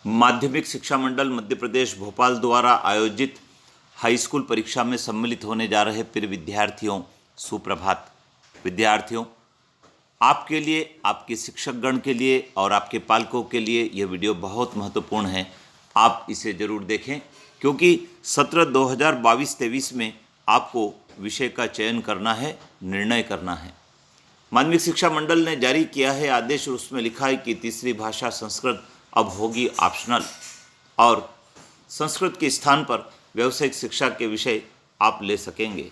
माध्यमिक शिक्षा मंडल मध्य प्रदेश भोपाल द्वारा आयोजित हाई स्कूल परीक्षा में सम्मिलित होने जा रहे प्रिय विद्यार्थियों, सुप्रभात। विद्यार्थियों, आपके लिए, आपके शिक्षकगण के लिए और आपके पालकों के लिए यह वीडियो बहुत महत्वपूर्ण है। आप इसे ज़रूर देखें क्योंकि सत्र 2022-23 में आपको विषय का चयन करना है, निर्णय करना है। माध्यमिक शिक्षा मंडल ने जारी किया है आदेश और उसमें लिखा है कि तीसरी भाषा संस्कृत अब होगी ऑप्शनल और संस्कृत के स्थान पर व्यावसायिक शिक्षा के विषय आप ले सकेंगे।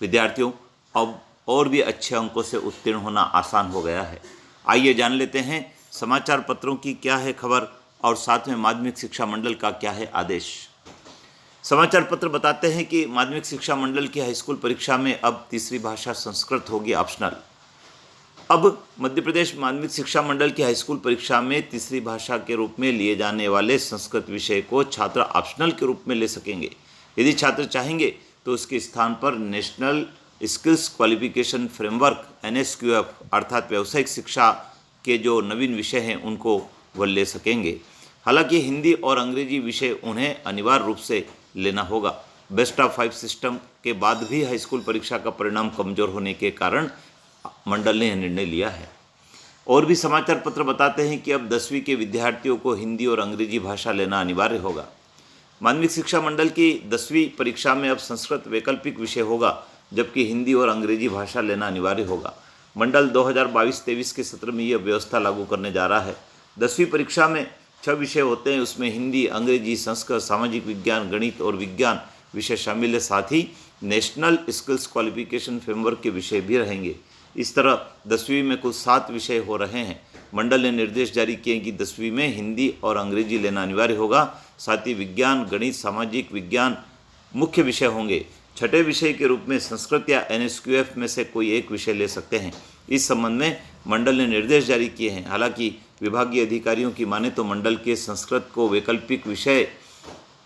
विद्यार्थियों, अब और भी अच्छे अंकों से उत्तीर्ण होना आसान हो गया है। आइए जान लेते हैं समाचार पत्रों की क्या है खबर और साथ में माध्यमिक शिक्षा मंडल का क्या है आदेश। समाचार पत्र बताते हैं कि माध्यमिक शिक्षा मंडल की हाईस्कूल परीक्षा में अब तीसरी भाषा संस्कृत होगी ऑप्शनल। अब मध्य प्रदेश माध्यमिक शिक्षा मंडल की हाईस्कूल परीक्षा में तीसरी भाषा के रूप में लिए जाने वाले संस्कृत विषय को छात्र ऑप्शनल के रूप में ले सकेंगे। यदि छात्र चाहेंगे तो उसके स्थान पर national skills qualification framework NSQF अर्थात व्यावसायिक शिक्षा के जो नवीन विषय हैं उनको वह ले सकेंगे। हालांकि हिंदी और अंग्रेजी विषय उन्हें अनिवार्य रूप से लेना होगा। बेस्ट ऑफ 5 सिस्टम के बाद भी हाईस्कूल परीक्षा का परिणाम कमज़ोर होने के कारण मंडल ने यह निर्णय लिया है। और भी समाचार पत्र बताते हैं कि अब 10वीं के विद्यार्थियों को हिंदी और अंग्रेजी भाषा लेना अनिवार्य होगा। माध्यमिक शिक्षा मंडल की 10वीं परीक्षा में अब संस्कृत वैकल्पिक विषय होगा, जबकि हिंदी और अंग्रेजी भाषा लेना अनिवार्य होगा। मंडल 2022-23 के सत्र में यह व्यवस्था लागू करने जा रहा है। 10वीं परीक्षा में 6 विषय होते हैं, उसमें हिंदी, अंग्रेजी, संस्कृत, सामाजिक विज्ञान, गणित और विज्ञान विषय शामिल है। साथ ही नेशनल स्किल्स क्वालिफिकेशन फ्रेमवर्क के विषय भी रहेंगे। इस तरह 10वीं में कुल 7 विषय हो रहे हैं। मंडल ने निर्देश जारी किए कि 10वीं में हिंदी और अंग्रेजी लेना अनिवार्य होगा। साथ ही विज्ञान, गणित, सामाजिक विज्ञान मुख्य विषय होंगे। छठे विषय के रूप में संस्कृत या NSQF में से कोई एक विषय ले सकते हैं। इस संबंध में मंडल ने निर्देश जारी किए हैं। हालांकि विभागीय अधिकारियों की माने तो मंडल के संस्कृत को वैकल्पिक विषय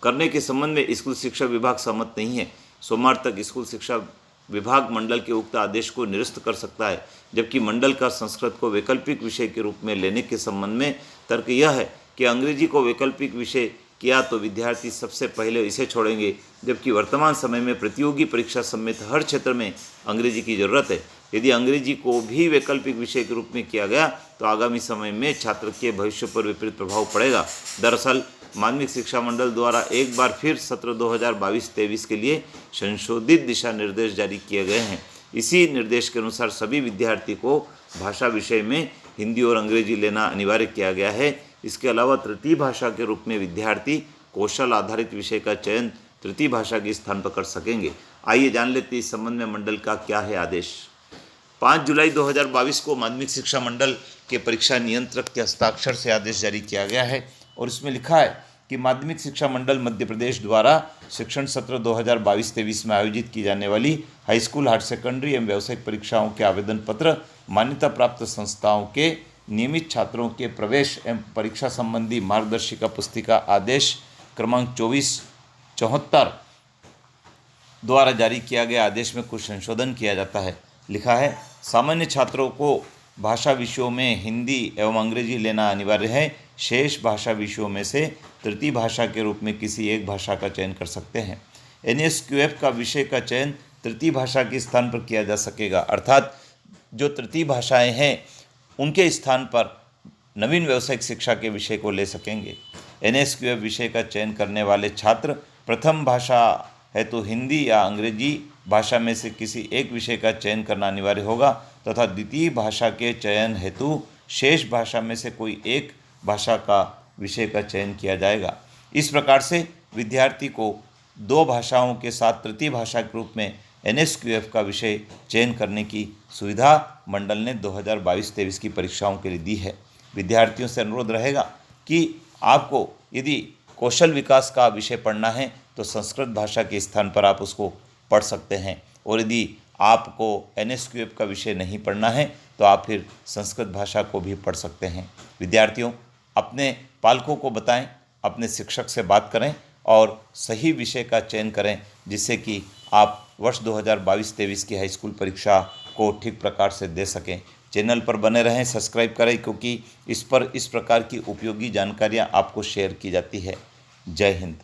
करने के संबंध में स्कूल शिक्षा विभाग सहमत नहीं है। सोमवार तक स्कूल शिक्षा विभाग मंडल के उक्त आदेश को निरस्त कर सकता है, जबकि मंडल का संस्कृत को वैकल्पिक विषय के रूप में लेने के संबंध में तर्क यह है कि अंग्रेजी को वैकल्पिक विषय किया तो विद्यार्थी सबसे पहले इसे छोड़ेंगे, जबकि वर्तमान समय में प्रतियोगी परीक्षा समेत हर क्षेत्र में अंग्रेजी की जरूरत है। यदि अंग्रेजी को भी वैकल्पिक विषय के रूप में किया गया तो आगामी समय में छात्र के भविष्य पर विपरीत प्रभाव पड़ेगा। दरअसल माध्यमिक शिक्षा मंडल द्वारा एक बार फिर सत्र 2022-23 के लिए संशोधित दिशा निर्देश जारी किए गए हैं। इसी निर्देश के अनुसार सभी विद्यार्थी को भाषा विषय में हिंदी और अंग्रेजी लेना अनिवार्य किया गया है। इसके अलावा तृतीय भाषा के रूप में विद्यार्थी कौशल आधारित विषय का चयन तृतीय भाषा के स्थान पर कर सकेंगे। आइए जान लेते हैं इस संबंध में मंडल का क्या है आदेश। 5 जुलाई 2022 को माध्यमिक शिक्षा मंडल के परीक्षा नियंत्रक के हस्ताक्षर से आदेश जारी किया गया है और इसमें लिखा है कि माध्यमिक शिक्षा मंडल मध्य प्रदेश द्वारा शिक्षण सत्र 2022-23 में आयोजित की जाने वाली हाई स्कूल, हायर सेकेंडरी एवं व्यावसायिक परीक्षाओं के आवेदन पत्र मान्यता प्राप्त संस्थाओं के नियमित छात्रों के प्रवेश एवं परीक्षा संबंधी मार्गदर्शिका पुस्तिका आदेश क्रमांक 2474 द्वारा जारी किया गया आदेश में कुछ संशोधन किया जाता है। लिखा है, सामान्य छात्रों को भाषा विषयों में हिंदी एवं अंग्रेजी लेना अनिवार्य है। शेष भाषा विषयों में से तृतीय भाषा के रूप में किसी एक भाषा का चयन कर सकते हैं। NSQF का विषय का चयन तृतीय भाषा के स्थान पर किया जा सकेगा, अर्थात जो तृतीय भाषाएं हैं उनके स्थान पर नवीन व्यावसायिक शिक्षा के विषय को ले सकेंगे। NSQF विषय का चयन करने वाले छात्र प्रथम भाषा है तो हिंदी या अंग्रेजी भाषा में से किसी एक विषय का चयन करना अनिवार्य होगा तथा द्वितीय भाषा के चयन हेतु शेष भाषा में से कोई एक भाषा का विषय का चयन किया जाएगा। इस प्रकार से विद्यार्थी को 2 भाषाओं के साथ तृतीय भाषा के रूप में NSQF का विषय चयन करने की सुविधा मंडल ने 2022-23 की परीक्षाओं के लिए दी है। विद्यार्थियों से अनुरोध रहेगा कि आपको यदि कौशल विकास का विषय पढ़ना है तो संस्कृत भाषा के स्थान पर आप उसको पढ़ सकते हैं, और यदि आपको NSQF का विषय नहीं पढ़ना है तो आप फिर संस्कृत भाषा को भी पढ़ सकते हैं। विद्यार्थियों, अपने पालकों को बताएं, अपने शिक्षक से बात करें और सही विषय का चयन करें, जिससे कि आप वर्ष 2022-23 की हाई स्कूल परीक्षा को ठीक प्रकार से दे सकें। चैनल पर बने रहें, सब्सक्राइब करें, क्योंकि इस पर इस प्रकार की उपयोगी जानकारियाँ आपको शेयर की जाती है। जय हिंद।